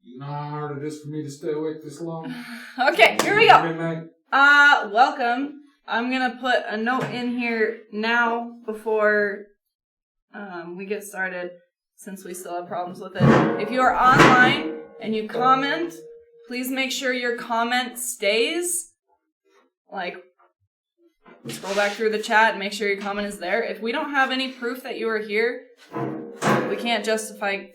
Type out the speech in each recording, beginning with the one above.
You know how hard it is for me to stay awake this long? Okay, here we go. Midnight. Welcome. I'm gonna put a note in here now before we get started, since we still have problems with it. If you are online and you comment, please make sure your comment stays. Like, scroll back through the chat and make sure your comment is there. If we don't have any proof that you are here, we can't justify,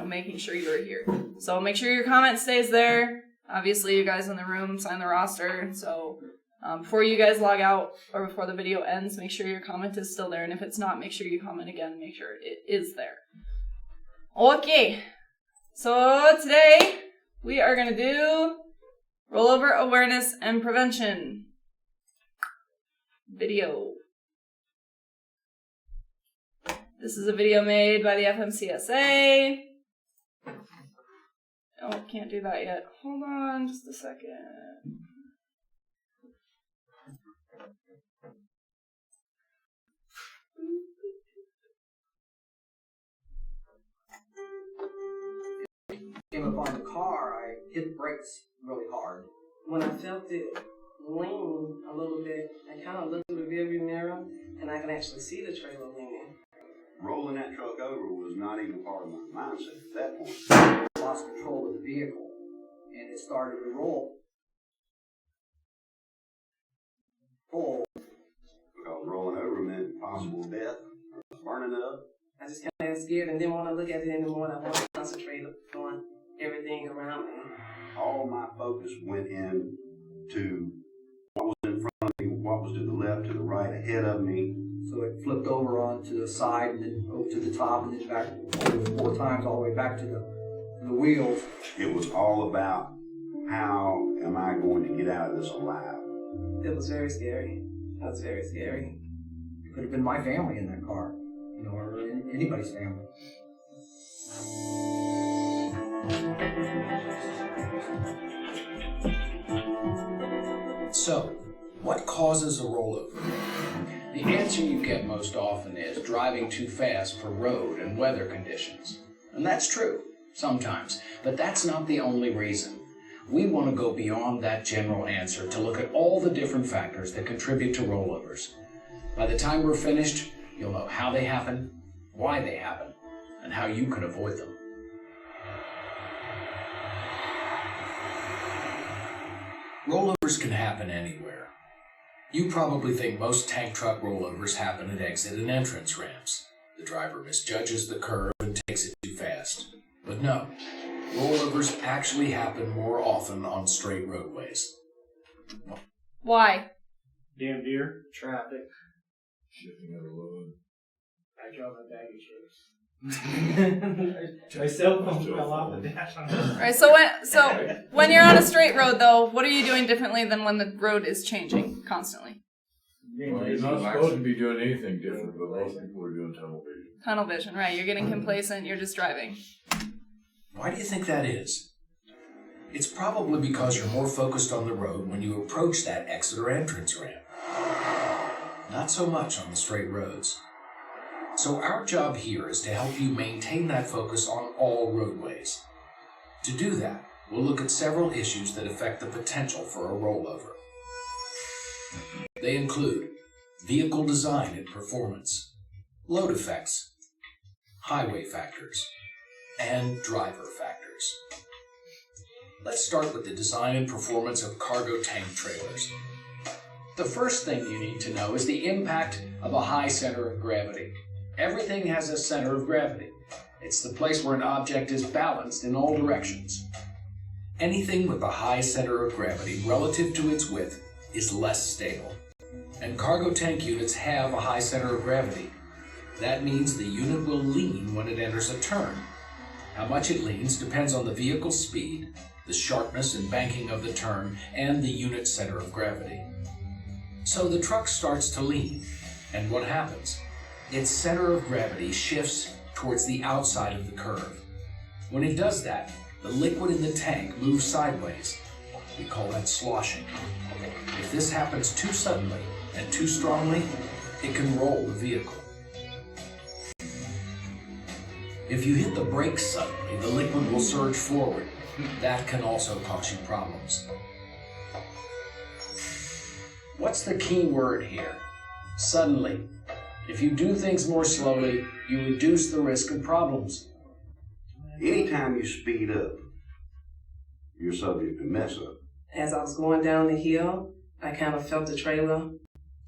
making sure you are here. So make sure your comment stays there. Obviously, you guys in the room sign the roster. So before you guys log out or before the video ends, make sure your comment is still there. And if it's not, make sure you comment again. Make sure it is there. Okay. So today we are going to do rollover awareness and prevention video. This is a video made by the FMCSA. Oh, can't do that yet. Hold on just a second. Came upon the car, I hit the brakes really hard. When I felt it lean a little bit, I kind of looked through the rearview mirror, and I can actually see the trailer leaning. Rolling that truck over was not even part of my mindset at that point. I lost control of the vehicle, and it started to roll. Because rolling over meant possible death or burning up. I just kind of got scared and didn't want to look at it anymore. I wanted to concentrate on everything around me. All my focus went in to what was in front of me, what was to the left, to the right, ahead of me. So it flipped over onto the side and then over to the top and then back over 4 times all the way back to the wheels. It was all about how am I going to get out of this alive. It was very scary. That was very scary. It could have been my family in that car, or anybody's family. So, what causes a rollover? The answer you get most often is driving too fast for road and weather conditions. And that's true, sometimes, but that's not the only reason. We want to go beyond that general answer to look at all the different factors that contribute to rollovers. By the time we're finished, you'll know how they happen, why they happen, and how you can avoid them. Rollovers can happen anywhere. You probably think most tank truck rollovers happen at exit and entrance ramps. The driver misjudges the curve and takes it too fast. But no, rollovers actually happen more often on straight roadways. Why? Damn deer. Traffic. Shifting of the load. I drove a baggage chase. My cell phone fell off the dash on the Alright, so when you're on a straight road though, what are you doing differently than when the road is changing constantly? Well, you're not supposed to be doing anything different, but most people are doing tunnel vision. Tunnel vision, right. You're getting complacent, you're just driving. Why do you think that is? It's probably because you're more focused on the road when you approach that exit or entrance ramp. Not so much on the straight roads. So our job here is to help you maintain that focus on all roadways. To do that, we'll look at several issues that affect the potential for a rollover. They include vehicle design and performance, load effects, highway factors, and driver factors. Let's start with the design and performance of cargo tank trailers. The first thing you need to know is the impact of a high center of gravity. Everything has a center of gravity. It's the place where an object is balanced in all directions. Anything with a high center of gravity relative to its width is less stable. And cargo tank units have a high center of gravity. That means the unit will lean when it enters a turn. How much it leans depends on the vehicle's speed, the sharpness and banking of the turn, and the unit's center of gravity. So the truck starts to lean, and what happens? Its center of gravity shifts towards the outside of the curve. When it does that, the liquid in the tank moves sideways. We call that sloshing. If this happens too suddenly and too strongly, it can roll the vehicle. If you hit the brakes suddenly, the liquid will surge forward. That can also cause you problems. What's the key word here? Suddenly. If you do things more slowly, you reduce the risk of problems. Anytime you speed up, you're subject to mess up. As I was going down the hill, I kind of felt the trailer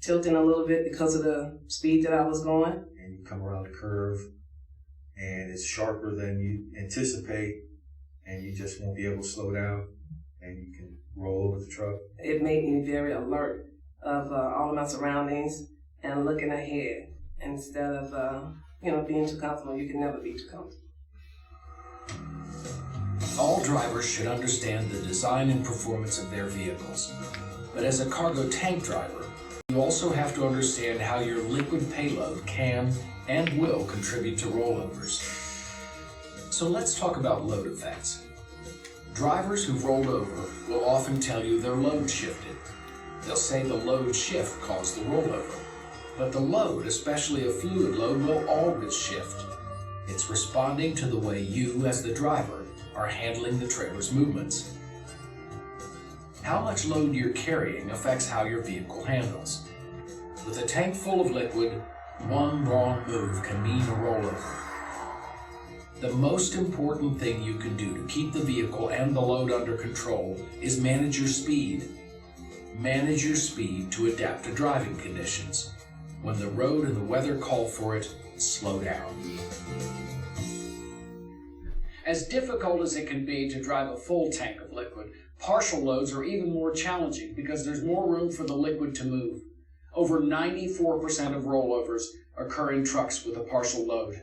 tilting a little bit because of the speed that I was going. And you come around the curve, and it's sharper than you anticipate, and you just won't be able to slow down, and you can roll over the truck. It made me very alert of all of my surroundings and looking ahead instead of, being too comfortable. You can never be too comfortable. All drivers should understand the design and performance of their vehicles. But as a cargo tank driver, you also have to understand how your liquid payload can and will contribute to rollovers. So let's talk about load effects. Drivers who've rolled over will often tell you their load shifted. They'll say the load shift caused the rollover. But the load, especially a fluid load, will always shift. It's responding to the way you, as the driver, are handling the trailer's movements. How much load you're carrying affects how your vehicle handles. With a tank full of liquid, one wrong move can mean a rollover. The most important thing you can do to keep the vehicle and the load under control is manage your speed. Manage your speed to adapt to driving conditions. When the road and the weather call for it, slow down. As difficult as it can be to drive a full tank of liquid, partial loads are even more challenging because there's more room for the liquid to move. Over 94% of rollovers occur in trucks with a partial load.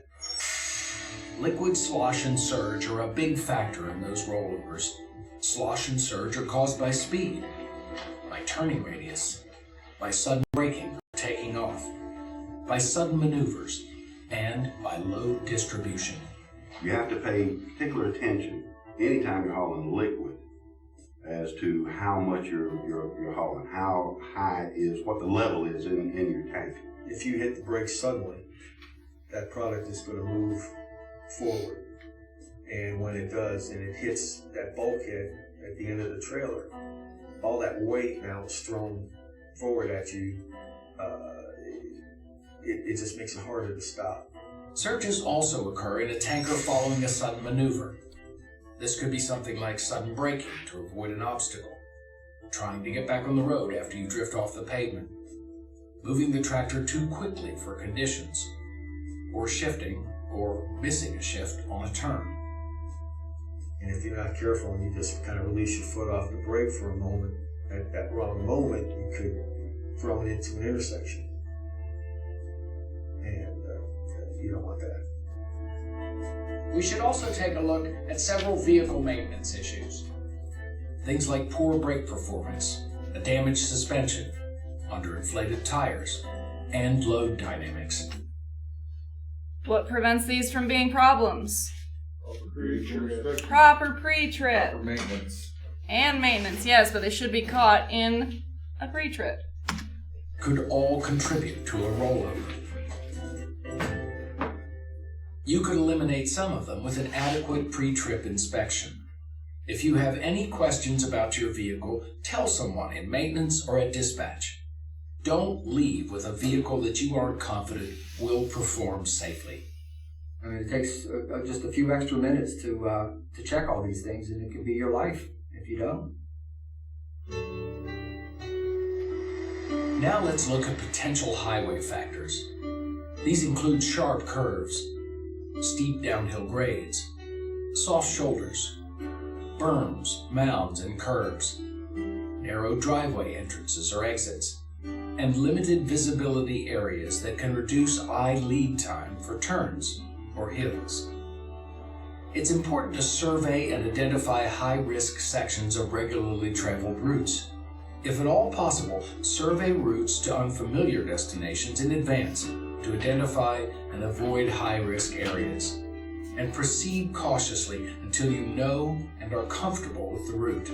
Liquid slosh and surge are a big factor in those rollovers. Slosh and surge are caused by speed, by turning radius, by sudden braking or taking off, by sudden maneuvers, and by load distribution. You have to pay particular attention anytime you're hauling liquid as to how much you're hauling, how high it is, what the level is in your tank. If you hit the brakes suddenly, that product is going to move forward. And when it does, and it hits that bulkhead at the end of the trailer, all that weight now is thrown forward at you. It just makes it harder to stop. Surges also occur in a tanker following a sudden maneuver. This could be something like sudden braking to avoid an obstacle, trying to get back on the road after you drift off the pavement, moving the tractor too quickly for conditions, or shifting or missing a shift on a turn. And if you're not careful and you just kind of release your foot off the brake for a moment, at that wrong moment, you could throw it into an intersection. And you don't want that. We should also take a look at several vehicle maintenance issues. Things like poor brake performance, a damaged suspension, underinflated tires, and load dynamics. What prevents these from being problems? Pre-trip. Proper pre-trip. Proper maintenance. And maintenance, yes, but they should be caught in a pre-trip. Could all contribute to a rollover. You could eliminate some of them with an adequate pre-trip inspection. If you have any questions about your vehicle, tell someone in maintenance or at dispatch. Don't leave with a vehicle that you aren't confident will perform safely. I mean, it takes just a few extra minutes to check all these things, and it can be your life if you don't. Now let's look at potential highway factors. These include sharp curves, steep downhill grades, soft shoulders, berms, mounds, and curbs, narrow driveway entrances or exits, and limited visibility areas that can reduce eye lead time for turns or hills. It's important to survey and identify high-risk sections of regularly traveled routes. If at all possible, survey routes to unfamiliar destinations in advance to identify and avoid high-risk areas, and proceed cautiously until you know and are comfortable with the route.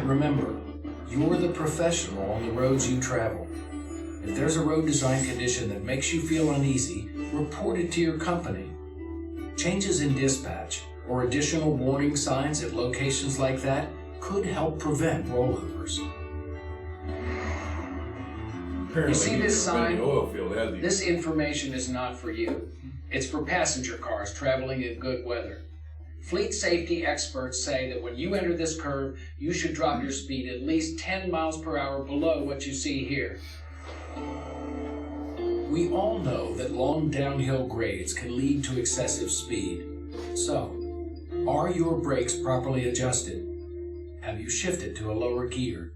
Remember, you're the professional on the roads you travel. If there's a road design condition that makes you feel uneasy, report it to your company. Changes in dispatch or additional warning signs at locations like that could help prevent rollovers. Apparently, You see he's this never been sign? to the oil field, has he? This information is not for you. It's for passenger cars traveling in good weather. Fleet safety experts say that when you enter this curve, you should drop your speed at least 10 miles per hour below what you see here. We all know that long downhill grades can lead to excessive speed. So, are your brakes properly adjusted? Have you shifted to a lower gear?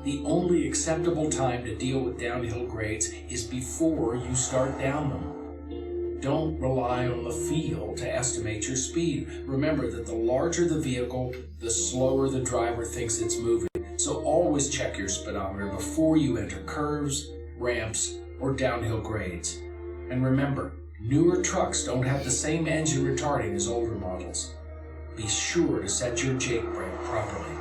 The only acceptable time to deal with downhill grades is before you start down them. Don't rely on the feel to estimate your speed. Remember that the larger the vehicle, the slower the driver thinks it's moving. So always check your speedometer before you enter curves, ramps, or downhill grades. And remember, newer trucks don't have the same engine retarding as older models. Be sure to set your jake brake properly.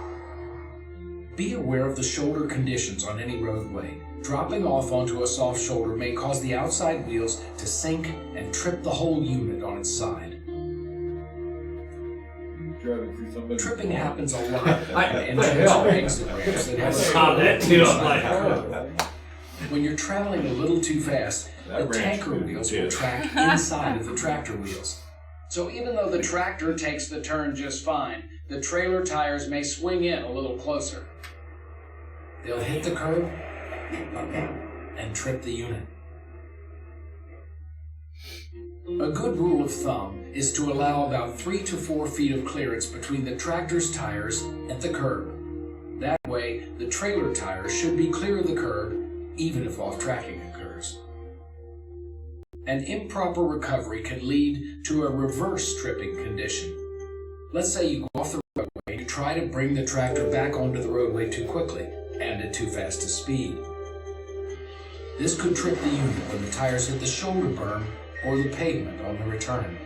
Be aware of the shoulder conditions on any roadway. Dropping off onto a soft shoulder may cause the outside wheels to sink and trip the whole unit on its side. Driving through somebody's Tripping car. happens a lot on entrance or exit ramps that have a saw that too. I'm like, When you're traveling a little too fast, That the ranch tanker is wheels will dead. track inside of the tractor wheels. So even though the tractor takes the turn just fine, the trailer tires may swing in a little closer. They'll hit the curb and trip the unit. A good rule of thumb is to allow about 3 to 4 feet of clearance between the tractor's tires and the curb. That way, the trailer tires should be clear of the curb, even if off-tracking occurs. An improper recovery can lead to a reverse tripping condition. Let's say you go off the roadway and you try to bring the tractor back onto the roadway too quickly and at too fast a speed. This could trip the unit when the tires hit the shoulder berm or the pavement on the return.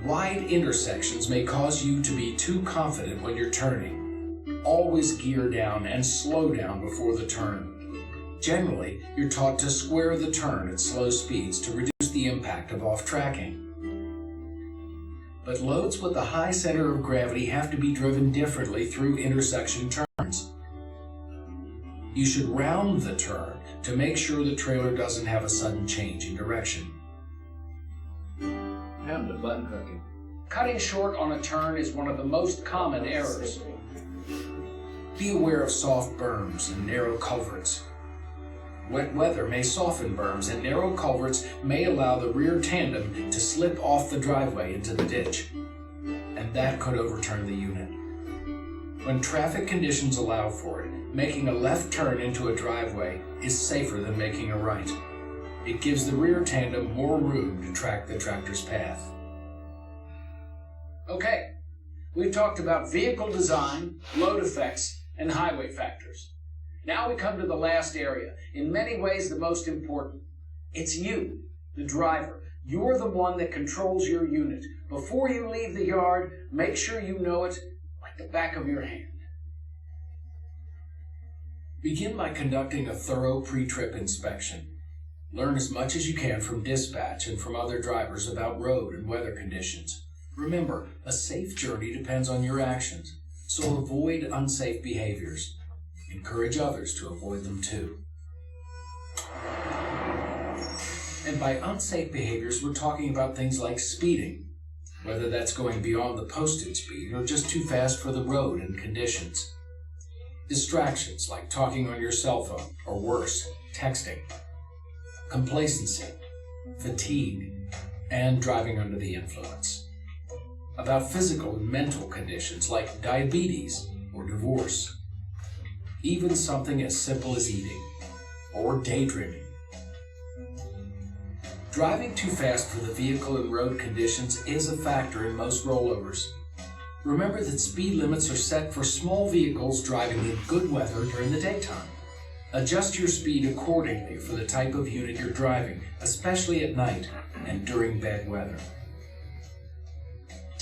Wide intersections may cause you to be too confident when you're turning. Always gear down and slow down before the turn. Generally, you're taught to square the turn at slow speeds to reduce the impact of off-tracking. But loads with a high center of gravity have to be driven differently through intersection turns. You should round the turn to make sure the trailer doesn't have a sudden change in direction. happened to button hooking. Cutting short on a turn is one of the most common errors. Be aware of soft berms and narrow culverts. Wet weather may soften berms, and narrow culverts may allow the rear tandem to slip off the driveway into the ditch, and that could overturn the unit. When traffic conditions allow for it, making a left turn into a driveway is safer than making a right. It gives the rear tandem more room to track the tractor's path. Okay, we've talked about vehicle design, load effects, and highway factors. Now we come to the last area, in many ways the most important. It's you, the driver. You're the one that controls your unit. Before you leave the yard, make sure you know it like the back of your hand. Begin by conducting a thorough pre-trip inspection. Learn as much as you can from dispatch and from other drivers about road and weather conditions. Remember, a safe journey depends on your actions, so avoid unsafe behaviors. Encourage others to avoid them too. And by unsafe behaviors, we're talking about things like speeding, whether that's going beyond the posted speed or just too fast for the road and conditions. Distractions like talking on your cell phone, or worse, texting. Complacency, fatigue, and driving under the influence. About physical and mental conditions like diabetes or divorce. Even something as simple as eating or daydreaming. Driving too fast for the vehicle and road conditions is a factor in most rollovers. Remember that speed limits are set for small vehicles driving in good weather during the daytime. Adjust your speed accordingly for the type of unit you're driving, especially at night and during bad weather.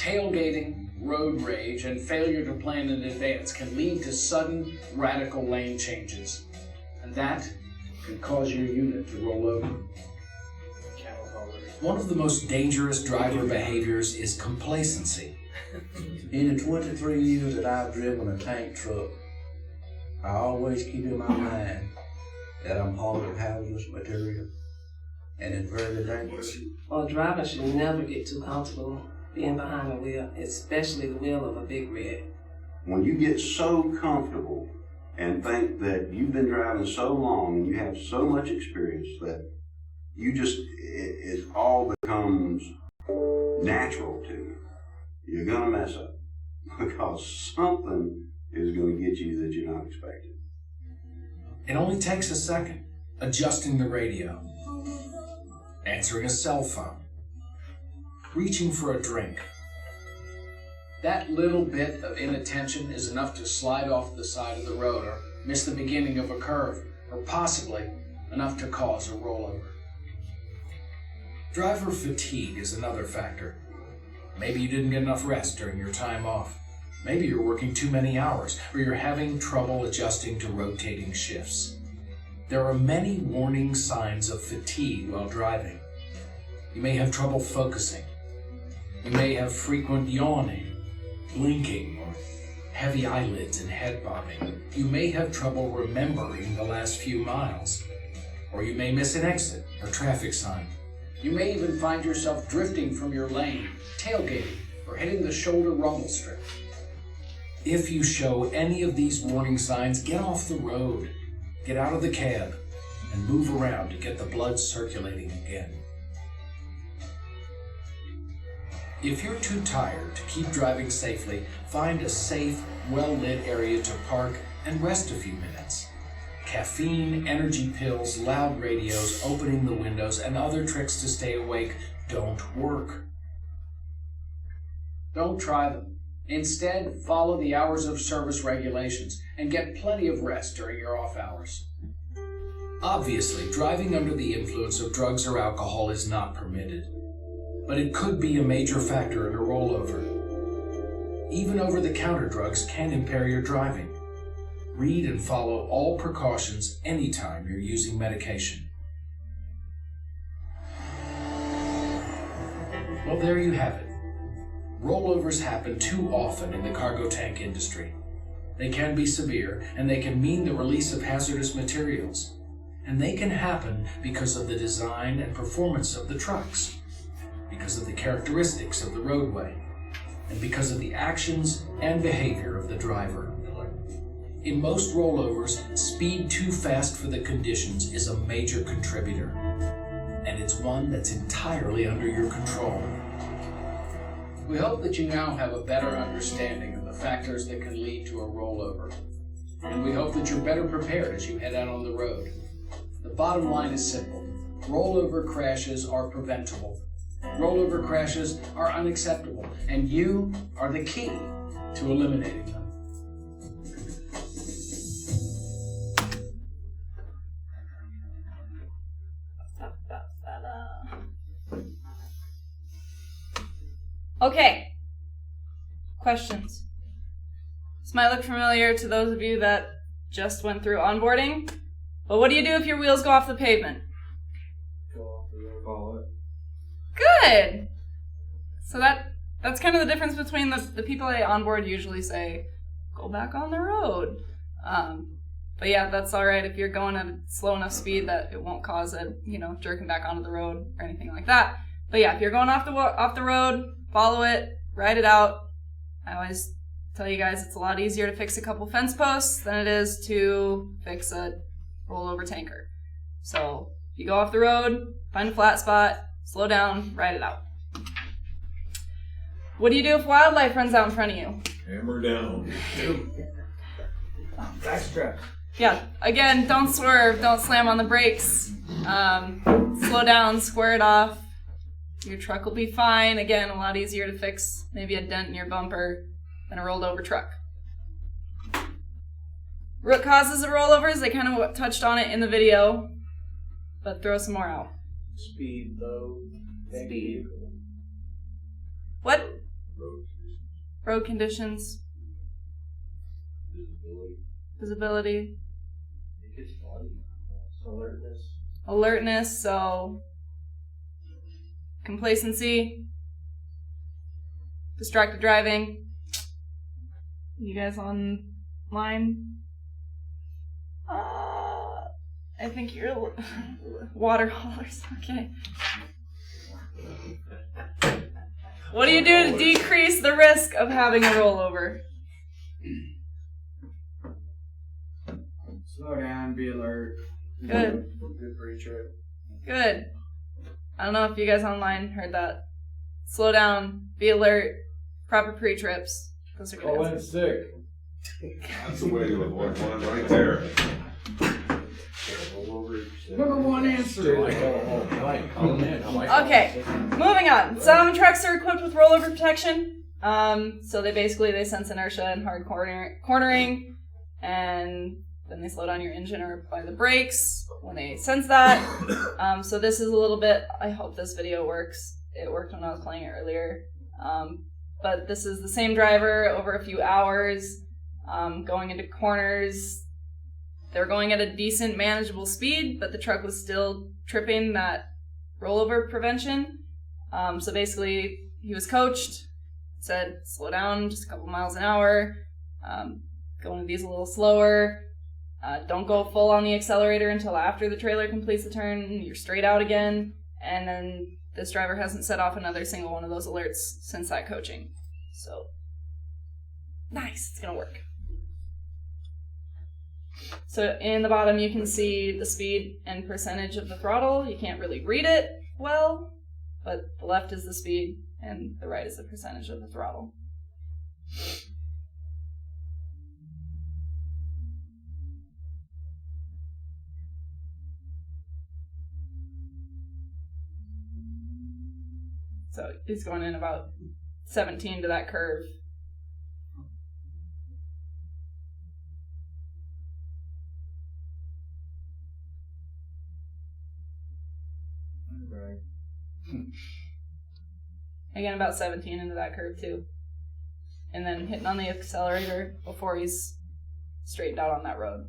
Tailgating, road rage, and failure to plan in advance can lead to sudden, radical lane changes. And that can cause your unit to roll over. One of the most dangerous driver behaviors is complacency. In the 23 years that I've driven a tank truck, I always keep in my mind that I'm hauling hazardous material, and it's very dangerous. Well, a driver should never get too comfortable being behind the wheel, especially the wheel of a big red. When you get so comfortable and think that you've been driving so long and you have so much experience that you just, it all becomes natural to you, you're gonna mess up because something is gonna get you that you're not expecting. It only takes a second. Adjusting the radio, answering a cell phone, reaching for a drink. That little bit of inattention is enough to slide off the side of the road or miss the beginning of a curve, or possibly enough to cause a rollover. Driver fatigue is another factor. Maybe you didn't get enough rest during your time off. Maybe you're working too many hours, or you're having trouble adjusting to rotating shifts. There are many warning signs of fatigue while driving. You may have trouble focusing. You may have frequent yawning, blinking, or heavy eyelids and head bobbing. You may have trouble remembering the last few miles, or you may miss an exit or traffic sign. You may even find yourself drifting from your lane, tailgating, or hitting the shoulder rumble strip. If you show any of these warning signs, get off the road, get out of the cab, and move around to get the blood circulating again. If you're too tired to keep driving safely, find a safe, well-lit area to park and rest a few minutes. Caffeine, energy pills, loud radios, opening the windows, and other tricks to stay awake don't work. Don't try them. Instead, follow the hours of service regulations and get plenty of rest during your off hours. Obviously, driving under the influence of drugs or alcohol is not permitted, but it could be a major factor in a rollover. Even over-the-counter drugs can impair your driving. Read and follow all precautions anytime you're using medication. Well, there you have it. Rollovers happen too often in the cargo tank industry. They can be severe, and they can mean the release of hazardous materials. And they can happen because of the design and performance of the trucks, because of the characteristics of the roadway, and because of the actions and behavior of the driver. In most rollovers, speed too fast for the conditions is a major contributor, and it's one that's entirely under your control. We hope that you now have a better understanding of the factors that can lead to a rollover, and we hope that you're better prepared as you head out on the road. The bottom line is simple. Rollover crashes are preventable. Rollover crashes are unacceptable, and you are the key to eliminating them. Okay. Questions? This might look familiar to those of you that just went through onboarding, but what do you do if your wheels go off the pavement? Go off the road, follow it. Good! So that's kind of the difference between the people I onboard usually say, go back on the road. But yeah, that's alright if you're going at a slow enough speed that it won't cause it, jerking back onto the road or anything like that. But yeah, if you're going off the road, follow it, ride it out. I always tell you guys it's a lot easier to fix a couple fence posts than it is to fix a rollover tanker. So you go off the road, find a flat spot, slow down, ride it out. What do you do if wildlife runs out in front of you? Hammer down. Backstrap. Yeah, again, don't swerve, don't slam on the brakes. Slow down, square it off. Your truck will be fine. Again, a lot easier to fix maybe a dent in your bumper than a rolled over truck. Root causes of rollovers, they kind of touched on it in the video, but throw some more out. Speed, low. Speed. What? Road conditions. Visibility. Alertness, so complacency. Distracted driving. You guys online? I think you're water haulers. Okay. What do you do to decrease the risk of having a rollover? Slow down, be alert. Good. Good Pretrip. Good. I don't know if you guys online heard that. Slow down, be alert, proper pre-trips. Those are good Call in answers. sick. That's the way to avoid one right there. Number one answer. Okay, moving on. Some trucks are equipped with rollover protection. So they sense inertia and hard cornering, and then they slow down your engine or apply the brakes when they sense that. So this is a little bit, I hope this video works. It worked when I was playing it earlier. But this is the same driver over a few hours, going into corners. They're going at a decent, manageable speed, but the truck was still tripping that rollover prevention. So basically, he was coached, said, slow down just a couple miles an hour, go into these a little slower, don't go full on the accelerator until after the trailer completes the turn, you're straight out again, and then this driver hasn't set off another single one of those alerts since that coaching. So, nice, it's gonna work. So in the bottom you can see the speed and percentage of the throttle. You can't really read it well, but the left is the speed and the right is the percentage of the throttle. So he's going in about 17 to that curve. Again, about 17 into that curve too. And then hitting on the accelerator before he's straightened out on that road.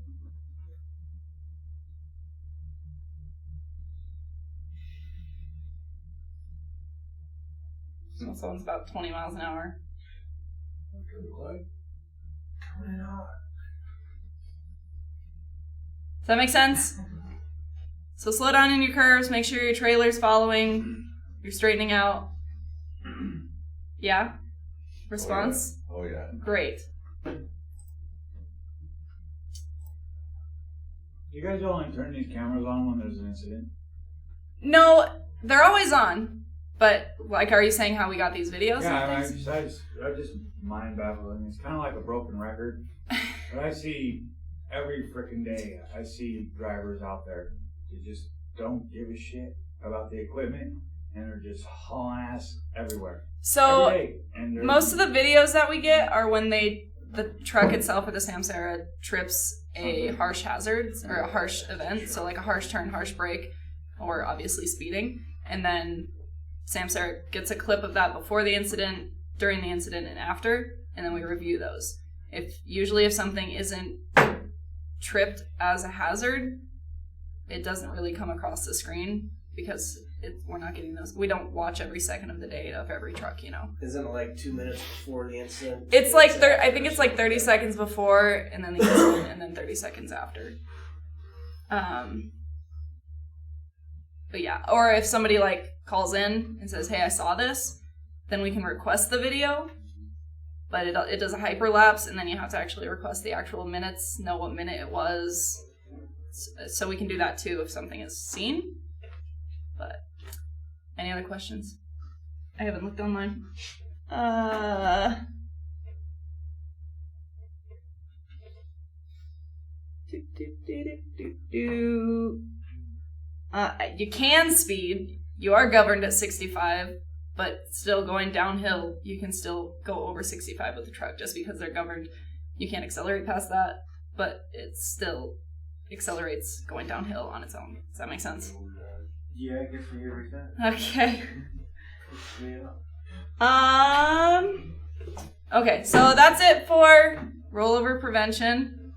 So this one's about 20 miles an hour. Does that make sense? So slow down in your curves, make sure your trailer's following, you're straightening out. Yeah? Response? Oh yeah. Great. You guys only turn these cameras on when there's an incident? No, they're always on. But, like, are you saying how we got these videos? Yeah, I just mind baffling. It's kind of like a broken record. But I see every freaking day, I see drivers out there that just don't give a shit about the equipment and they're just hauling ass everywhere. So, every day. And most of the videos that we get are when the truck itself or the Samsara trips a harsh hazard or a harsh event. So, like a harsh turn, harsh brake, or obviously speeding. And then Samsara gets a clip of that before the incident, during the incident, and after, and then we review those. Usually if something isn't tripped as a hazard, it doesn't really come across the screen because we're not getting those. We don't watch every second of the day of every truck, you know. Isn't it like 2 minutes before the incident? It's like I think it's like 30 seconds before, and then the incident, and then 30 seconds after. But yeah, or if somebody like calls in and says, "Hey, I saw this," then we can request the video. But it does a hyperlapse, and then you have to actually request the actual minutes, know what minute it was. So we can do that too if something is seen. But any other questions? I haven't looked online. You can speed. You are governed at 65, but still going downhill, you can still go over 65 with the truck just because they're governed. You can't accelerate past that, but it still accelerates going downhill on its own. Does that make sense? Yeah, I guess we hear what you're saying. Okay. Okay, so that's it for rollover prevention.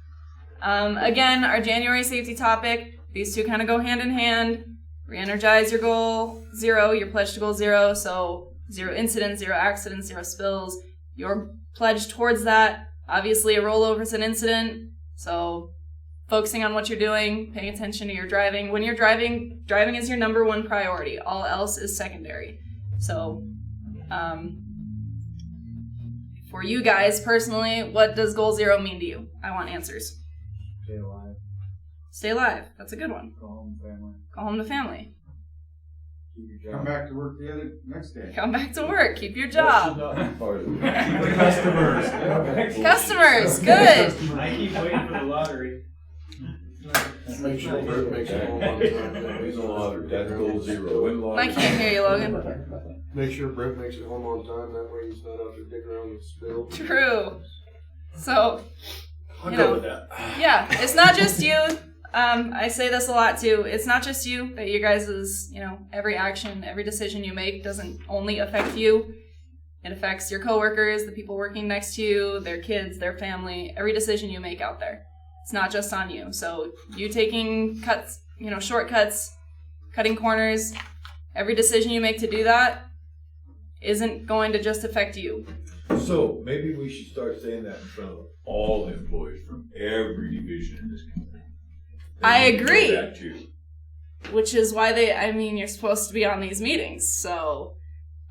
Again, our January safety topic, these two kind of go hand in hand. Re-energize your goal 0, your pledge to goal 0, so 0 incidents, 0 accidents, 0 spills. Your pledge towards that, obviously a rollover is an incident, so focusing on what you're doing, paying attention to your driving. When you're driving is your number one priority. All else is secondary. So, for you guys personally, what does goal 0 mean to you? I want answers. Stay alive. Stay alive. That's a good one. Go home, family. Go home to family. Keep your job. Come back to work the other next day. Come back to work. Keep your job. Customers. Customers. Good. I keep waiting for the lottery. Make sure Brett makes it home on time. He's on lottery. That's goal 0. Win I lottery. can't hear you, Logan. Make sure Brett makes it home on time, that way he's not out there digging around with spill. True. So, I'll go with that. Yeah, it's not just you. I say this a lot too. It's not just you, but you guys' every action, every decision you make doesn't only affect you. It affects your coworkers, the people working next to you, their kids, their family, every decision you make out there. It's not just on you. So you taking cuts, shortcuts, cutting corners, every decision you make to do that isn't going to just affect you. So maybe we should start saying that in front of all the employees from every division in this company. I agree. That too. Which is why you're supposed to be on these meetings. So,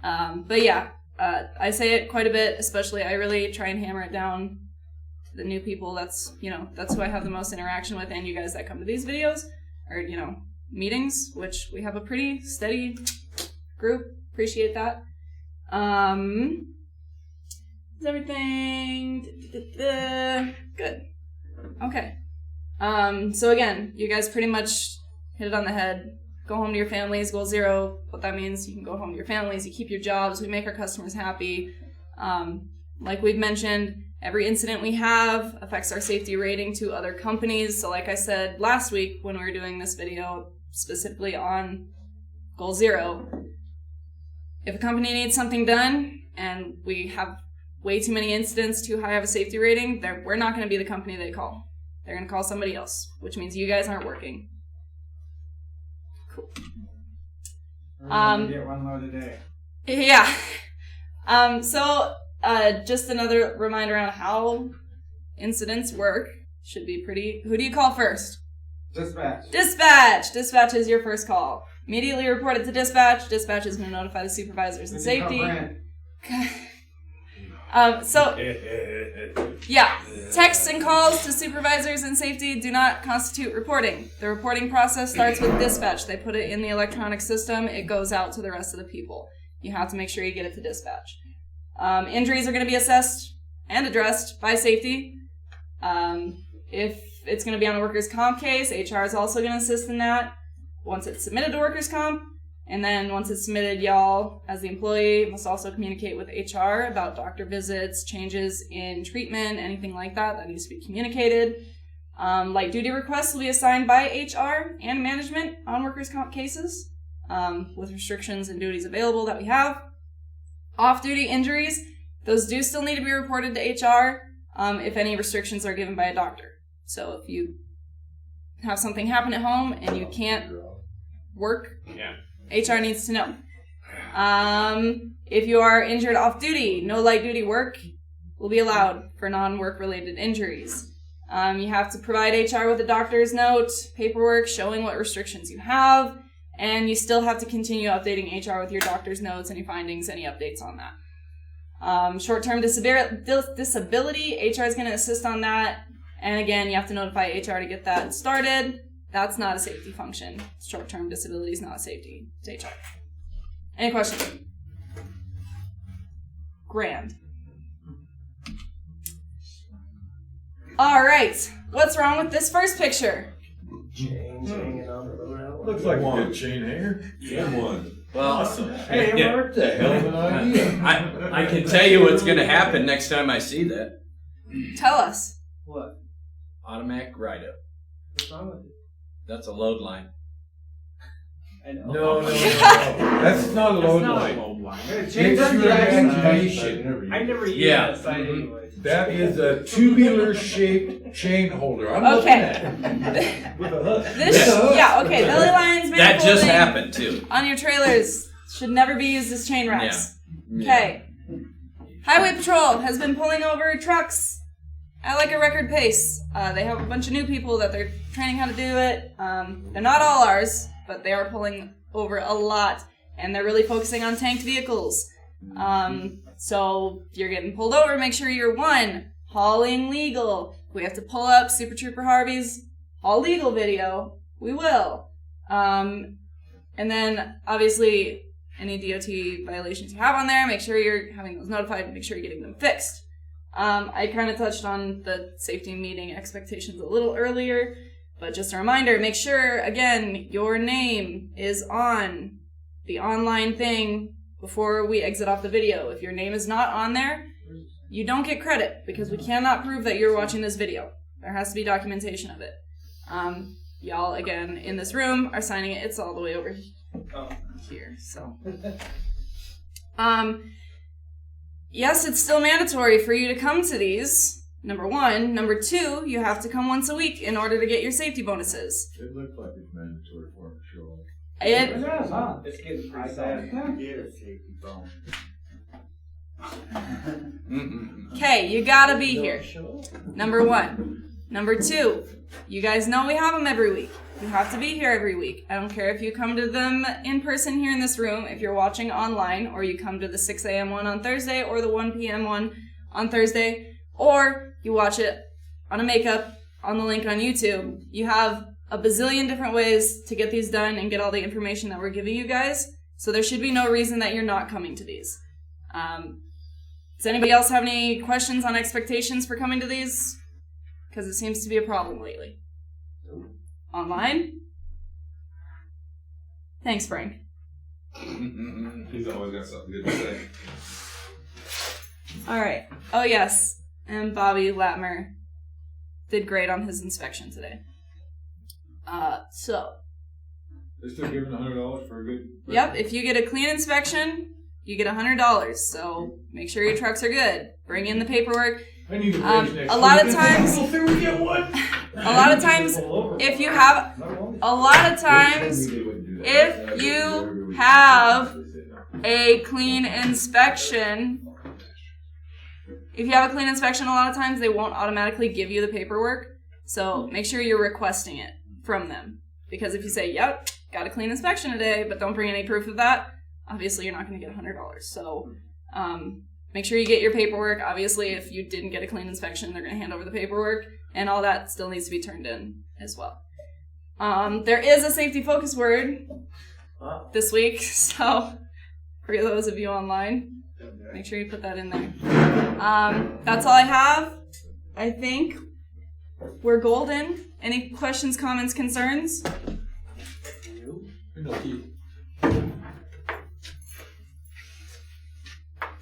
but yeah, I say it quite a bit, especially I really try and hammer it down to the new people. That's who I have the most interaction with, and you guys that come to these videos or, meetings, which we have a pretty steady group. Appreciate that. Is everything good? Okay. So again, you guys pretty much hit it on the head. Go home to your families, goal 0. What that means, you can go home to your families, you keep your jobs, we make our customers happy. Like we've mentioned, every incident we have affects our safety rating to other companies. So like I said last week when we were doing this video, specifically on goal 0, if a company needs something done and we have way too many incidents, too high of a safety rating, we're not going to be the company they call. They're going to call somebody else, which means you guys aren't working. Cool. Get one load a day. Yeah. Just another reminder on how incidents work. Should be pretty... Who do you call first? Dispatch. Dispatch is your first call. Immediately report it to dispatch. Dispatch is going to notify the supervisors and safety. Texts and calls to supervisors and safety do not constitute reporting. The reporting process starts with dispatch. They put it in the electronic system. It goes out to the rest of the people. You have to make sure you get it to dispatch. Injuries are going to be assessed and addressed by safety. If it's going to be on a workers' comp case, HR is also going to assist in that once it's submitted to workers' comp. And then once it's submitted, y'all, as the employee, must also communicate with HR about doctor visits, changes in treatment, anything like that. That needs to be communicated. Light duty requests will be assigned by HR and management on workers' comp cases, with restrictions and duties available that we have. Off-duty injuries, those do still need to be reported to HR if any restrictions are given by a doctor. So if you have something happen at home and you can't work, HR needs to know. If you are injured off duty, no light duty work will be allowed for non-work related injuries. You have to provide HR with a doctor's note, paperwork showing what restrictions you have, and you still have to continue updating HR with your doctor's notes, any findings, any updates on that. Short-term disability, HR is going to assist on that, and again, you have to notify HR to get that started. That's not a safety function. Short-term disability is not a safety. It's HR. Any questions? Grand. All right. What's wrong with this first picture? Chains hanging on the road. Looks like a good chain hanger. Yeah, one. Well, Awesome. Hey, what the hell of an idea. I can tell you what's going to happen next time I see that. Tell us. What? Automatic write-up. What's wrong with it? That's a load line. I know. No. That's not a load line. rewind. It's your imagination. I never use Yeah. that sign anyway. That is a tubular-shaped chain holder. I'm looking Okay. at it. With a hook. Okay, belly lines, That just manifolding happened too. on your trailers should never be used as chain racks. Yeah. Okay. Highway Patrol has been pulling over trucks at like a record pace. They have a bunch of new people that they're training how to do it. They're not all ours, but they are pulling over a lot, and they're really focusing on tanked vehicles. So if you're getting pulled over, make sure you're hauling legal. If we have to pull up Super Trooper Harvey's all legal video, we will. And then obviously any DOT violations you have on there, make sure you're having those notified and make sure you're getting them fixed. I kind of touched on the safety meeting expectations a little earlier, but just a reminder, make sure, again, your name is on the online thing before we exit off the video. If your name is not on there, you don't get credit because we cannot prove that you're watching this video. There has to be documentation of it. Y'all, again, in this room are signing it. It's all the way over here, so. Yes, it's still mandatory for you to come to these, number one. Number two, you have to come once a week in order to get your safety bonuses. It looks like it's mandatory for them to show up. It's getting pretty sad. Get a safety bone. Okay, you gotta be here. Number one. Number two, you guys know we have them every week. You have to be here every week. I don't care if you come to them in person here in this room, if you're watching online, or you come to the 6 a.m. one on Thursday, or the 1 p.m. one on Thursday, or you watch it on a makeup on the link on YouTube. You have a bazillion different ways to get these done and get all the information that we're giving you guys, so there should be no reason that you're not coming to these. Does anybody else have any questions on expectations for coming to these? Because it seems to be a problem lately. Online? Thanks, Frank. He's always got something good to say. Alright. Oh, yes. And Bobby Latmer did great on his inspection today. So. They're still giving $100 for a good... Yep, if you get a clean inspection, you get $100. So make sure your trucks are good. Bring in the paperwork. I need a bridge next a lot week. of times, we get one. a lot of times, if you have a clean inspection, a lot of times they won't automatically give you the paperwork. So make sure you're requesting it from them. Because if you say, yep, got a clean inspection today, but don't bring any proof of that, obviously you're not going to get $100. So make sure you get your paperwork. Obviously, if you didn't get a clean inspection, they're going to hand over the paperwork, and all that still needs to be turned in as well. There is a safety focus word this week, so for those of you online, make sure you put that in there. That's all I have. I think we're golden. Any questions, comments, concerns?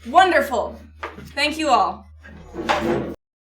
Wonderful. Thank you all.